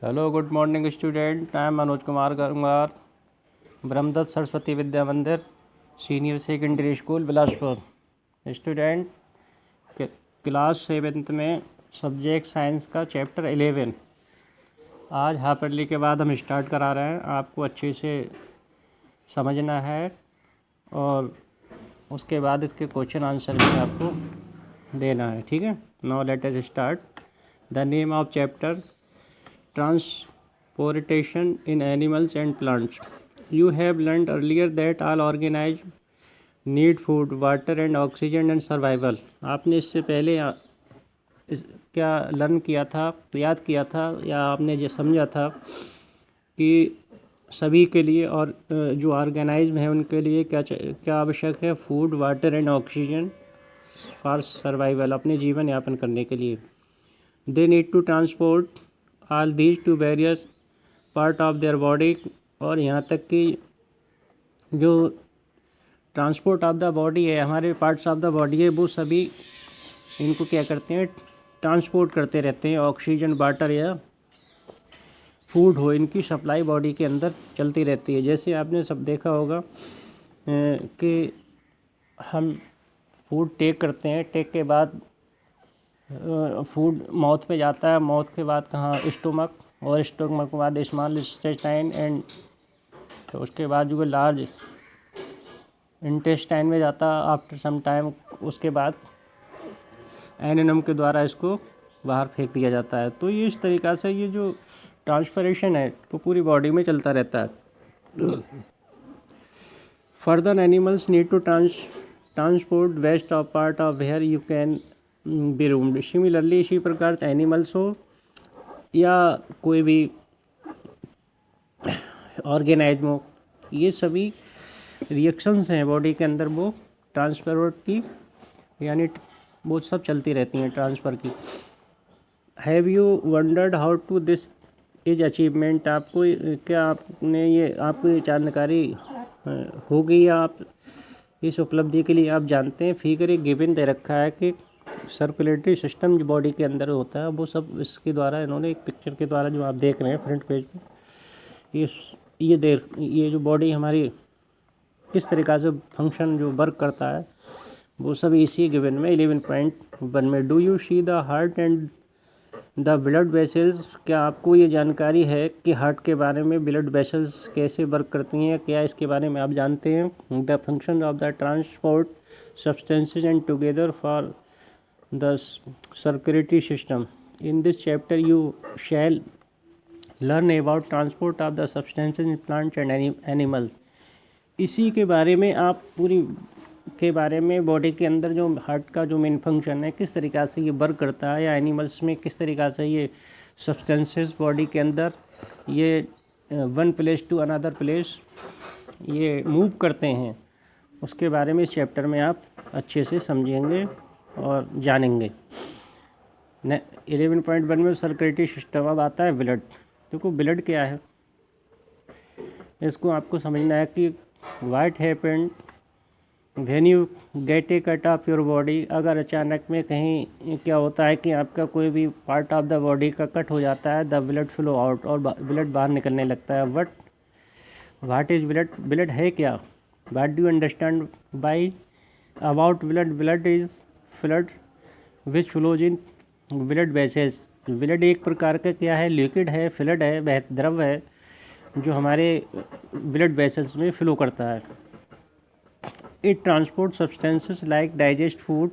Hello good morning student. I am Manoj Kumar गंगार, ब्रह्मदत्त सरस्वती विद्या मंदिर, senior secondary school Bilaspur. Student class 7th में subject science का chapter 11 आज हाफ अर्ली के बाद हम स्टार्ट करा रहे हैं। आपको अच्छे से समझना है और उसके बाद इसके क्वेश्चन आंसर भी आपको देना है, ठीक है। Now let us start. The name of chapter Transportation in animals and plants. You have learned earlier that all organisms need food, water and oxygen and survival. आपने इससे पहले क्या लर्न किया था, याद किया था या आपने जो समझा था कि सभी के लिए और जो ऑर्गेनाइज्म है उनके लिए क्या आवश्यक है? Food, water and oxygen for survival, अपने जीवन यापन करने के लिए। They need to transport all these to various part of their body, और यहाँ तक कि जो ट्रांसपोर्ट ऑफ द बॉडी है, हमारे पार्ट्स ऑफ द बॉडी है, वो सभी इनको क्या करते हैं? ट्रांसपोर्ट करते रहते हैं। ऑक्सीजन, वाटर या फूड हो, इनकी सप्लाई बॉडी के अंदर चलती रहती है। जैसे आपने सब देखा होगा कि हम फूड टेक करते हैं, टेक के बाद फूड माउथ पे जाता है, माउथ के बाद कहाँ? स्टोमक, और स्टोमक के बाद स्मॉल इंटेस्टाइन एंड तो उसके बाद जो लार्ज इंटेस्टाइन में जाता आफ्टर सम टाइम। उसके बाद एनेनम के द्वारा इसको बाहर फेंक दिया जाता है। तो ये इस तरीक़ा से ये जो ट्रांसपरेशन है तो पूरी बॉडी में चलता रहता है। Further animals need to transport waste of part of where you can be roomed. Similarly इसी प्रकार से एनिमल्स हो या कोई भी ऑर्गेनाइज्म हो, ये सभी रिएक्शंस हैं बॉडी के अंदर, वो ट्रांसपोर्ट की यानी वो सब चलती रहती हैं ट्रांसफ़र की। Have you wondered how to this is achievement? आपको क्या आपने ये आपको ये जानकारी होगी या आप इस उपलब्धि के लिए आप जानते हैं? फिगर एक गिवन दे रखा है कि सर्कुलेटरी सिस्टम जो बॉडी के अंदर होता है वो सब इसके द्वारा इन्होंने एक पिक्चर के द्वारा जो आप देख रहे हैं फ्रंट पेज पे, ये जो बॉडी हमारी किस तरीक़ा से फंक्शन जो वर्क करता है वो सब इसी गिवन में 11.1 में। Do you see the heart and the blood vessels? क्या आपको ये जानकारी है कि हार्ट के बारे में, ब्लड वेसल्स कैसे वर्क करती हैं? क्या इसके बारे में आप जानते हैं? The function of the transport substances and together for the circulatory system. In this chapter you shall learn about transport of the substances in plants and animals. इसी के बारे में आप पूरी के बारे में बॉडी के अंदर जो हार्ट का जो मेन फंक्शन है किस तरीक़ा से ये वर्क करता है, या एनिमल्स में किस तरीक़ा से ये सब्सटेंसेस बॉडी के अंदर ये one place to another place ये मूव करते हैं, उसके बारे में इस चैप्टर में आप अच्छे से समझेंगे और जानेंगे। 11.1 में सर्कुलेटरी सिस्टम। अब आता है ब्लड। देखो ब्लड क्या है, इसको आपको समझना है कि what happened when you get A cut off your body. अगर अचानक में कहीं क्या होता है कि आपका कोई भी पार्ट ऑफ द बॉडी का कट हो जाता है, द ब्लड फ्लो आउट, और ब्लड बाहर निकलने लगता है। What is blood? ब्लड है क्या? What do you understand by about blood? Blood is flood which flows in blood vessels. Blood एक प्रकार का क्या है? लिक्विड है, फ्लड है, वह द्रव है जो हमारे ब्लड वेसल्स में फ्लो करता है। It transport substances like digest food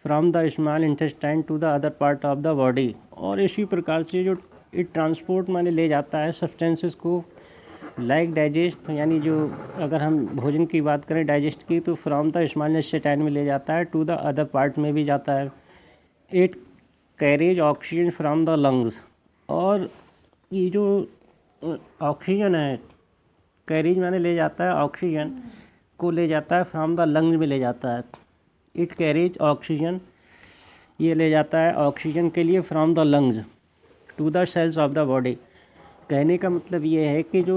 from the small intestine to the other part of the body. और इसी प्रकार से जो इट ट्रांसपोर्ट माने ले जाता है सब्सटेंसेस को लाइक डाइजेस्ट, यानी जो अगर हम भोजन की बात करें डाइजेस्ट की, तो फ्रॉम द स्मॉल इंटेस्टाइन में ले जाता है, टू द अदर पार्ट में भी जाता है। It carriage oxygen from the lungs. और ये जो ऑक्सीजन है, कैरेज माने ले जाता है, ऑक्सीजन को ले जाता है, फ्रॉम द लंग्स में ले जाता है। इट कैरेज ऑक्सीजन, ये ले जाता है ऑक्सीजन के लिए from the lungs to the cells of the body. कहने का मतलब ये है कि जो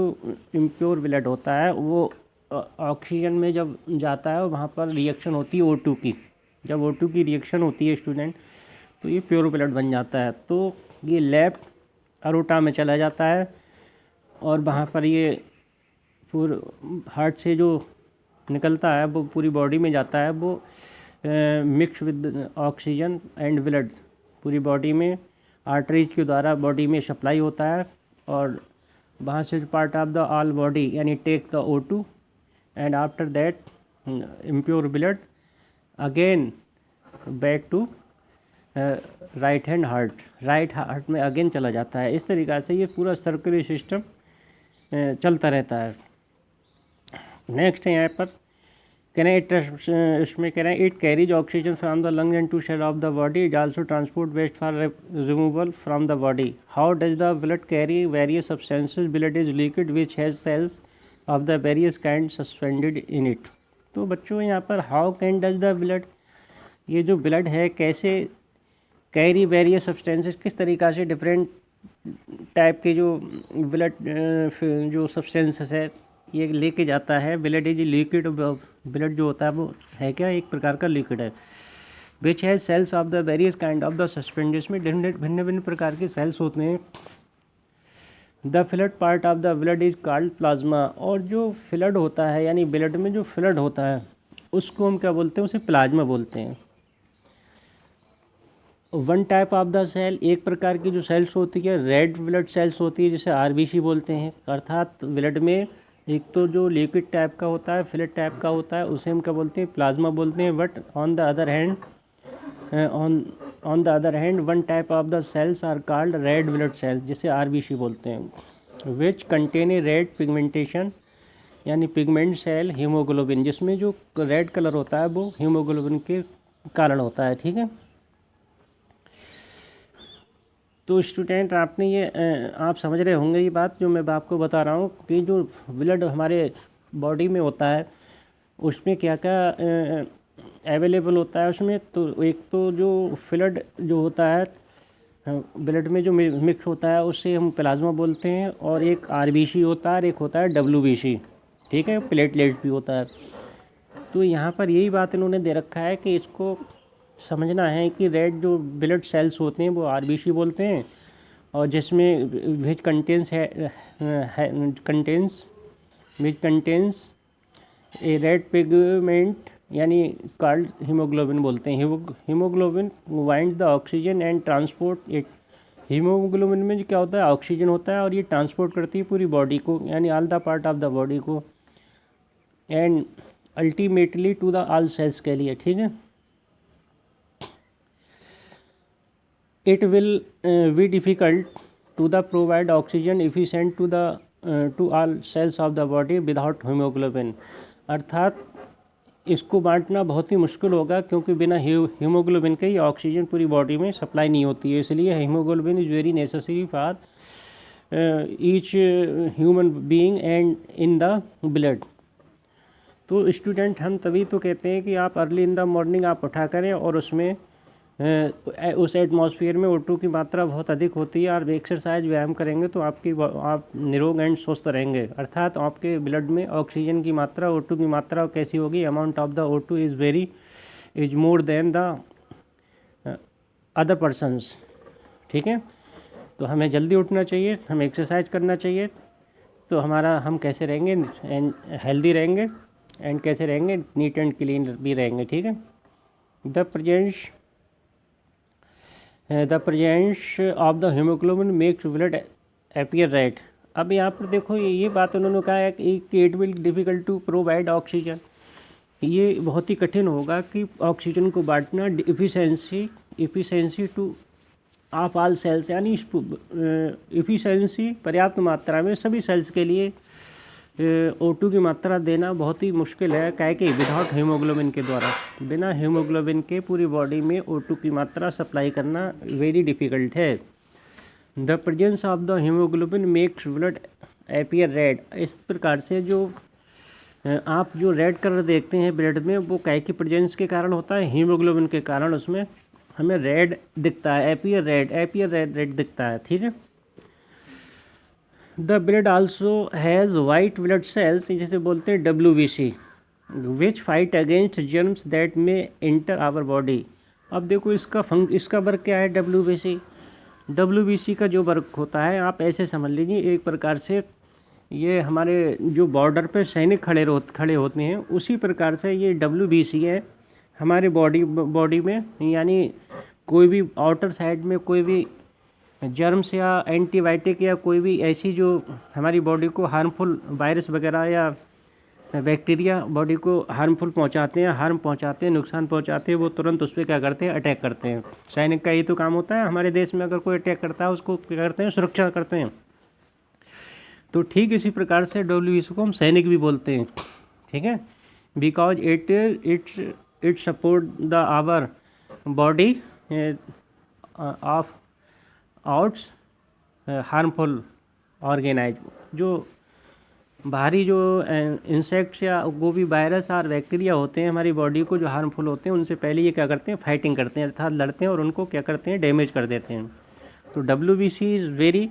इम्प्योर ब्लड होता है वो ऑक्सीजन में जब जाता है वहाँ पर रिएक्शन होती है O2 की। जब O2 की रिएक्शन होती है स्टूडेंट, तो ये प्योर ब्लड बन जाता है। तो ये लेफ्ट अरोटा में चला जाता है और वहाँ पर ये पूरे हार्ट से जो निकलता है वो पूरी बॉडी में जाता है, वो mix with oxygen and blood पूरी बॉडी में आर्टरीज के द्वारा बॉडी में सप्लाई होता है, और वहाँ से part of the all body यानी take the O2 and after that impure blood again back to right heart में अगेन चला जाता है। इस तरीक़ा से ये पूरा सर्कुलरी सिस्टम चलता रहता है। नेक्स्ट है यहाँ पर इसमें कह रहे हैं it carries oxygen from the lung and to cell of the body, it also transport waste for removal from the body. How does the blood carry various substances? Blood is liquid which has cells of the various kind suspended in it. तो बच्चों यहाँ पर how can does the blood, ये जो blood है कैसे carry various substances, किस तरीक़ा से डिफरेंट टाइप के जो ब्लड जो सब्सटेंसेस है ये लेके जाता है। ब्लड इज लिक्विड, ब्लड जो होता है वो है क्या, एक प्रकार का लिक्विड है। Which has cells of the various kind of the suspended, में भिन्न भिन्न प्रकार के सेल्स होते हैं। The fluid part of the blood is called plasma, और जो फ्लड होता है यानी ब्लड में जो फ्लड होता है उसको हम क्या बोलते हैं, उसे प्लाज्मा बोलते हैं। One type of the cell, एक प्रकार की जो सेल्स होती है रेड ब्लड सेल्स होती है जिसे RBC बोलते हैं। अर्थात ब्लड में एक तो जो लिक्विड टाइप का होता है, फ्लड टाइप का होता है, उसे हम क्या बोलते हैं, प्लाज्मा बोलते हैं। But on the other hand one type of the cells are called red blood cells जिसे RBC बोलते हैं। Which contain a red pigmentation यानी पिगमेंट सेल हीमोग्लोबिन, जिसमें जो रेड कलर होता है वो हीमोग्लोबिन के कारण होता है। ठीक है, तो स्टूडेंट आपने ये आप समझ रहे होंगे ये बात जो मैं आपको बता रहा हूँ कि जो ब्लड हमारे बॉडी में होता है उसमें क्या क्या अवेलेबल होता है उसमें। तो एक तो जो फ्लड जो होता है ब्लड में जो मिक्स होता है उससे हम प्लाज्मा बोलते हैं, और एक RBC होता है और एक होता है WBC। ठीक है, प्लेटलेट भी होता है। तो यहाँ पर यही बात इन्होंने दे रखा है कि इसको समझना है कि रेड जो ब्लड सेल्स होते हैं वो RBC बोलते हैं, और जिसमें which contains A red pigment यानी कॉल्ड हीमोग्लोबिन बोलते हैं। Haemoglobin winds the oxygen and transport it. Haemoglobin में क्या होता है, ऑक्सीजन होता है और ये ट्रांसपोर्ट करती है पूरी बॉडी को यानी all the part of the body को, and ultimately to the all cells के लिए। ठीक है, it will be difficult to the provide oxygen efficient to all cells of the body without hemoglobin। अर्थात इसको बांटना बहुत ही मुश्किल होगा क्योंकि बिना हीमोग्लोबिन के ही ऑक्सीजन पूरी बॉडी में सप्लाई नहीं होती है। इसलिए haemoglobin is very necessary for each human being and in the blood. तो स्टूडेंट हम तभी तो कहते हैं कि आप अर्ली इन द मॉर्निंग आप उठा करें और उसमें उस एटमॉस्फेयर में O2 की मात्रा बहुत अधिक होती है, और एक्सरसाइज व्यायाम करेंगे तो आप निरोग एंड स्वस्थ रहेंगे। अर्थात आपके ब्लड में ऑक्सीजन की मात्रा O2 की मात्रा कैसी होगी, amount of the O2 is more than the other persons. ठीक है, तो हमें जल्दी उठना चाहिए, हमें एक्सरसाइज करना चाहिए, तो हम कैसे रहेंगे एंड हेल्दी रहेंगे, एंड कैसे रहेंगे, नीट एंड क्लीन भी रहेंगे। ठीक है, the presence of the haemoglobin makes blood appear red. अब यहाँ पर देखो ये बात उन्होंने कहा है कि it will difficult to provide oxygen, ये बहुत ही कठिन होगा कि ऑक्सीजन को बांटना efficiency to of all cells, यानी इफ़िशेंसी पर्याप्त मात्रा में सभी सेल्स के लिए O2 की मात्रा देना बहुत ही मुश्किल है। क्या कि विदाउट हीमोग्लोबिन के द्वारा, बिना हीमोग्लोबिन के पूरी बॉडी में O2 की मात्रा सप्लाई करना वेरी डिफ़िकल्ट है। The presence of the haemoglobin makes blood appear red. इस प्रकार से जो आप जो रेड कलर देखते हैं ब्लड में वो क्या की प्रेजेंस के कारण होता है, हीमोग्लोबिन के कारण उसमें हमें रेड दिखता है, अपीयर रेड दिखता है। ठीक है, the blood also has white blood cells जिसे बोलते हैं WBC which fight against germs that में एंटर आवर बॉडी। अब देखो इसका वर्क क्या है WBC, WBC का जो वर्क होता है आप ऐसे समझ लीजिए, एक प्रकार से ये हमारे जो बॉर्डर पे सैनिक खड़े होते हैं, उसी प्रकार से ये WBC है हमारे बॉडी में। यानी कोई भी आउटर साइड में कोई भी जर्म्स या एंटीबायोटिक या कोई भी ऐसी जो हमारी बॉडी को हार्मफुल वायरस वगैरह या बैक्टीरिया बॉडी को हार्म पहुंचाते हैं, नुकसान पहुंचाते हैं, वो तुरंत उस पर क्या करते हैं, अटैक करते हैं। सैनिक का ये तो काम होता है, हमारे देश में अगर कोई अटैक करता है उसको क्या करते हैं, सुरक्षा करते हैं। तो ठीक इसी प्रकार से WBC को हम सैनिक भी बोलते हैं, ठीक है, because it support the our body of outs harmful organise. जो बाहरी जो इंसेक्ट्स या वो भी वायरस और बैक्टीरिया होते हैं हमारी बॉडी को जो हार्मफुल होते हैं, उनसे पहले ये क्या करते हैं, फाइटिंग करते हैं, अर्थात लड़ते हैं और उनको क्या करते हैं, डैमेज कर देते हैं। तो WBC is very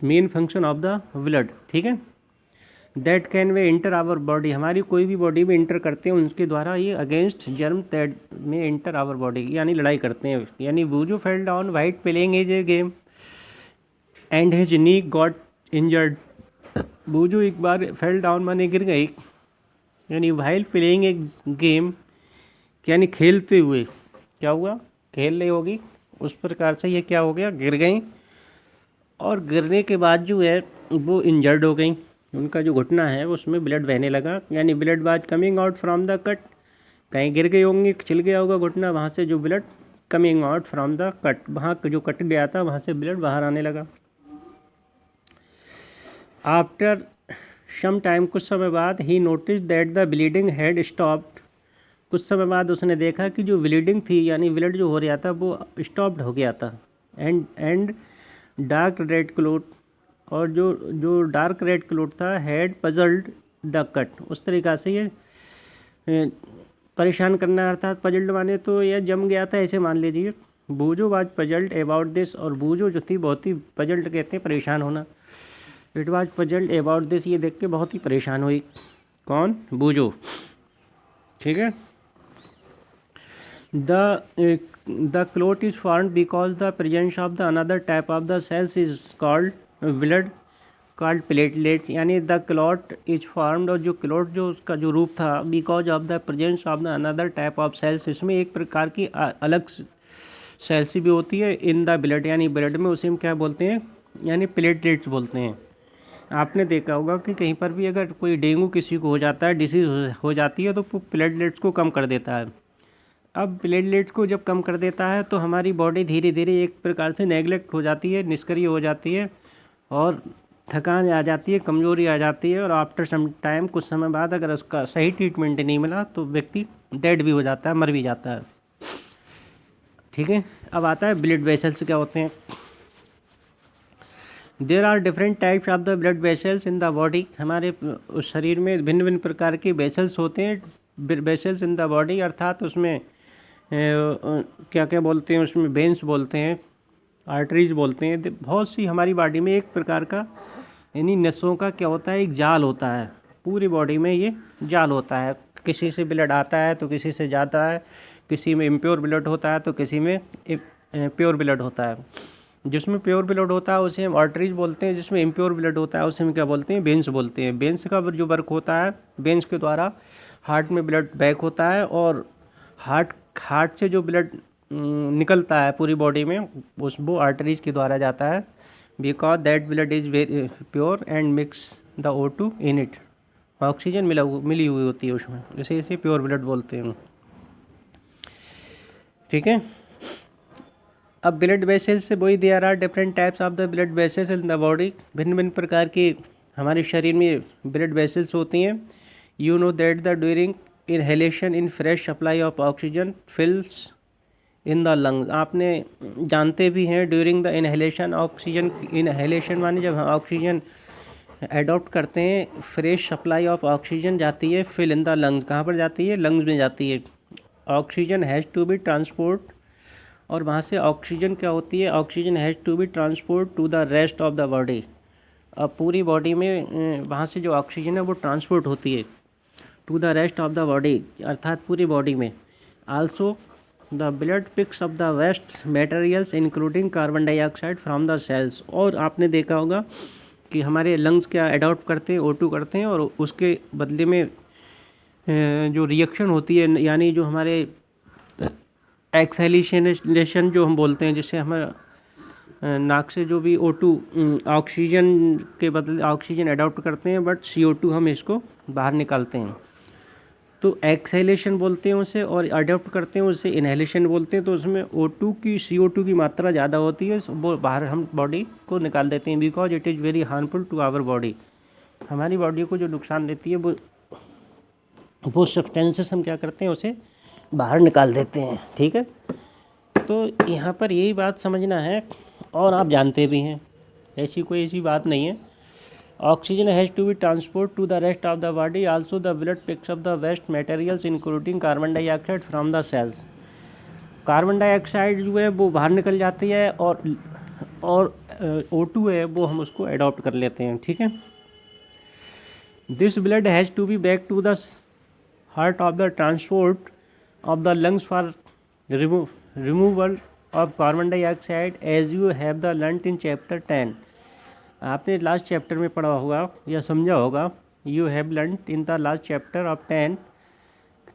main function of the blood, ठीक है, that can way enter our body, हमारी कोई भी बॉडी में इंटर करते हैं, उनके द्वारा ये अगेंस्ट जर्म दैट में इंटर आवर बॉडी, यानी लड़ाई करते हैं। यानी Bozo fell down while playing as a game and his knee got injured. Bozo एक बार फेल डाउन माने गिर गई, यानी वाइल प्लेइंग एक गेम, यानी खेलते हुए क्या हुआ, खेल रही होगी, उस प्रकार से ये क्या हो गया, गिर गई, और गिरने के बाद जो है वो इंजर्ड हो गई, उनका जो घुटना है उसमें ब्लड बहने लगा, यानी blood was coming out from the cut, कहीं गिर गई होंगी, छिल गया होगा घुटना, वहाँ से जो blood coming out from the cut, वहाँ जो कट गया था वहाँ से ब्लड बाहर आने लगा। आफ्टर सम टाइम, कुछ समय बाद, ही notice that the bleeding had stopped, कुछ समय बाद उसने देखा कि जो ब्लीडिंग थी यानी ब्लड जो हो रहा था वो स्टॉप्ड हो गया था। एंड डार्क रेड क्लोट, और जो डार्क रेड क्लोट था, हैड पजल्ड द कट, उस तरीक़ा से ये परेशान करना, अर्थात पजल्ड माने तो यह जम गया था ऐसे मान लीजिए। बूजो वाज पजल्ड अबाउट दिस, और बूजो जो थी बहुत ही, पजल्ड कहते हैं परेशान होना, it was puzzled about this, ये देख के बहुत ही परेशान हुई, कौन, बूजो, ठीक है। The clot is formed because the presence of the another type of the cells is called blood called platelets, यानी द क्लॉट इज फॉर्म्ड, और जो क्लॉट जो उसका जो रूप था, because of the presence of the another type of cells, इसमें एक प्रकार की अलग सेल्स भी होती है इन द ब्लड, यानी ब्लड में, उसे हम क्या बोलते हैं, यानी प्लेटलेट्स बोलते हैं। आपने देखा होगा कि कहीं पर भी अगर कोई डेंगू किसी को हो जाता है, डिसीज़ हो जाती है, तो प्लेटलेट्स को कम कर देता है। अब प्लेटलेट्स को जब कम कर देता है तो हमारी बॉडी धीरे धीरे एक प्रकार से नेगलेक्ट हो जाती है, निष्क्रिय हो जाती है, और थकान आ जाती है, कमजोरी आ जाती है, और आफ्टर सम टाइम, कुछ समय बाद, अगर उसका सही ट्रीटमेंट नहीं मिला तो व्यक्ति डेड भी हो जाता है, मर भी जाता है, ठीक है। अब आता है ब्लड वेसल्स क्या होते हैं। There are different types of the blood vessels in the body, हमारे उस शरीर में भिन्न भिन्न प्रकार के वेसल्स होते हैं, वेसल्स इन द बॉडी, अर्थात उसमें क्या क्या बोलते हैं, उसमें वेन्स बोलते हैं, आर्टरीज बोलते हैं, बहुत सी हमारी बॉडी में एक प्रकार का, यानी नसों का क्या होता है, एक जाल होता है, पूरी बॉडी में ये जाल होता है, किसी से ब्लड आता है तो किसी से जाता है, किसी में इम्प्योर ब्लड होता है तो किसी में प्योर ब्लड होता है। जिसमें प्योर ब्लड होता है उसे हम आर्टरीज बोलते हैं, जिसमें इम्प्योर ब्लड होता है उसे हम क्या बोलते हैं, वेन्स बोलते हैं। वेन्स का जो वर्क होता है, वेन्स के द्वारा हार्ट में ब्लड बैक होता है, और हार्ट से जो ब्लड निकलता है पूरी बॉडी में, वो आर्टरीज के द्वारा जाता है, because that blood is very pure and mix the O2 in it, oxygen मिली हुई होती है उसमें, इसे प्योर ब्लड बोलते हैं, ठीक है। अब ब्लड वेसल्स से वही, there are different types of the blood vessels in the body, भिन्न भिन्न प्रकार की हमारे शरीर में ब्लड वेसल्स होती हैं। You know that the during inhalation in fresh supply of oxygen fills in the lungs, आपने जानते भी हैं, during the inhalation oxygen, inhalation माने जब हम ऑक्सीजन एडॉप्ट करते हैं, फ्रेश सप्लाई ऑफ ऑक्सीजन जाती है, फिल इन द लंग्स, कहाँ पर जाती है, लंग्स में जाती है। Oxygen has to be transport, और वहाँ से ऑक्सीजन क्या होती है, oxygen has to be transport to the rest of the body, अब पूरी बॉडी में वहाँ से जो ऑक्सीजन है वो ट्रांसपोर्ट होती है to the rest of the body, अर्थात पूरी बॉडी में। Also the blood picks up the waste materials including carbon dioxide from the cells. और आपने देखा होगा कि हमारे लंग्स क्या अडॉप्ट करते हैं, O2 करते हैं, और उसके बदले में जो रिएक्शन होती है, यानी जो हमारे एक्सहेलेशन जो हम बोलते हैं, जिससे हमें नाक से जो भी O2 ऑक्सीजन के बदले ऑक्सीजन अडॉप्ट करते हैं, बट CO2 हम इसको बाहर निकालते हैं, तो एक्सहेलेशन बोलते हैं उसे, और अडॉप्ट करते हैं उसे इनहेलेशन बोलते हैं। तो उसमें O2 की CO2 की मात्रा ज़्यादा होती है, वो बाहर हम बॉडी को निकाल देते हैं, because it is very harmful to our body. हमारी बॉडी को जो नुकसान देती है वो सब्सटेंसेस हम क्या करते हैं, उसे बाहर निकाल देते हैं। ठीक है, तो यहाँ पर यही बात समझना है, और आप जानते भी हैं, ऐसी बात नहीं है। Oxygen has to be transport to the rest of the body, also the blood picks up the waste materials including carbon dioxide from the cells. Carbon dioxide जो है वो बाहर निकल जाती है, और O2 है वो हम उसको अडॉप्ट कर लेते हैं। ठीक है, this blood has to be back to the heart of the transport of the lungs for removal of carbon dioxide as you have the learned in chapter 10। आपने लास्ट चैप्टर में पढ़ा होगा या समझा होगा, you have learned in the last chapter of 10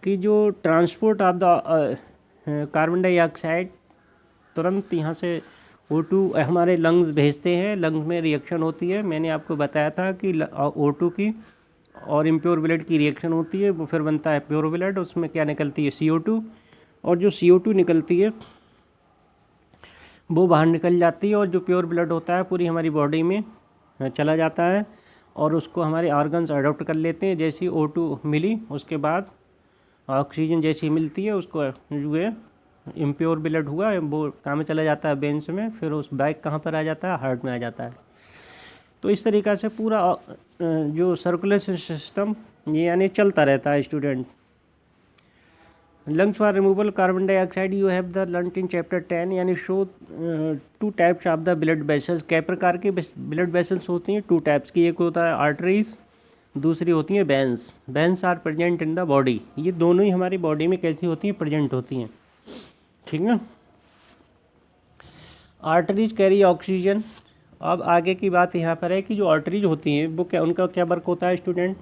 कि जो transport of the carbon dioxide तुरंत यहाँ से O2 हमारे लंग्स भेजते हैं, लंग्स में रिएक्शन होती है। मैंने आपको बताया था कि O2 की और इम्प्योर ब्लड की रिएक्शन होती है, वो फिर बनता है प्योर ब्लड। उसमें क्या निकलती है, CO2, और जो CO2 निकलती है वो बाहर निकल जाती है, और जो प्योर ब्लड होता है पूरी हमारी बॉडी में चला जाता है, और उसको हमारे ऑर्गन्स अडॉप्ट कर लेते हैं। जैसी O2 मिली उसके बाद ऑक्सीजन जैसी मिलती है, उसको जो है इम्प्योर ब्लड हुआ वो कहाँ में चला जाता है, वेन्स में, फिर उस बैग कहाँ पर आ जाता है, हार्ट में आ जाता है। तो इस तरीक़ा से पूरा जो सर्कुलेशन सिस्टम ये यानी चलता रहता है student. Lungs for removal carbon dioxide you have the learned in chapter 10, यानी show 2 types of the blood vessels. कै प्रकार के ब्लड वेसल्स होती हैं, 2 टाइप्स की। एक होता है आर्टरीज, दूसरी होती हैं veins. Veins are present in the body. ये दोनों ही हमारी बॉडी में कैसी होती हैं, प्रेजेंट होती हैं। ठीक है, आर्टरीज कैरी ऑक्सीजन। अब आगे की बात यहाँ पर है कि जो आर्टरीज होती हैं वो क्या, उनका क्या वर्क होता है स्टूडेंट,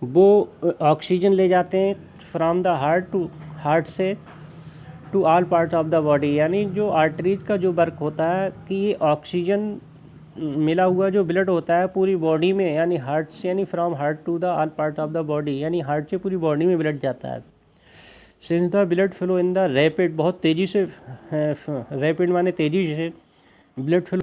वो ऑक्सीजन ले जाते हैं फ्रॉम द हार्ट से to all parts of the body. यानी जो आर्टरीज का जो वर्क होता है कि ये ऑक्सीजन मिला हुआ जो ब्लड होता है पूरी बॉडी में, यानी हार्ट से, यानी from heart to the all part of the body, यानी हार्ट से पूरी बॉडी में ब्लड जाता है। Since the blood flow in the rapid, बहुत तेज़ी से, रैपिड माने तेज़ी से ब्लड फ्लो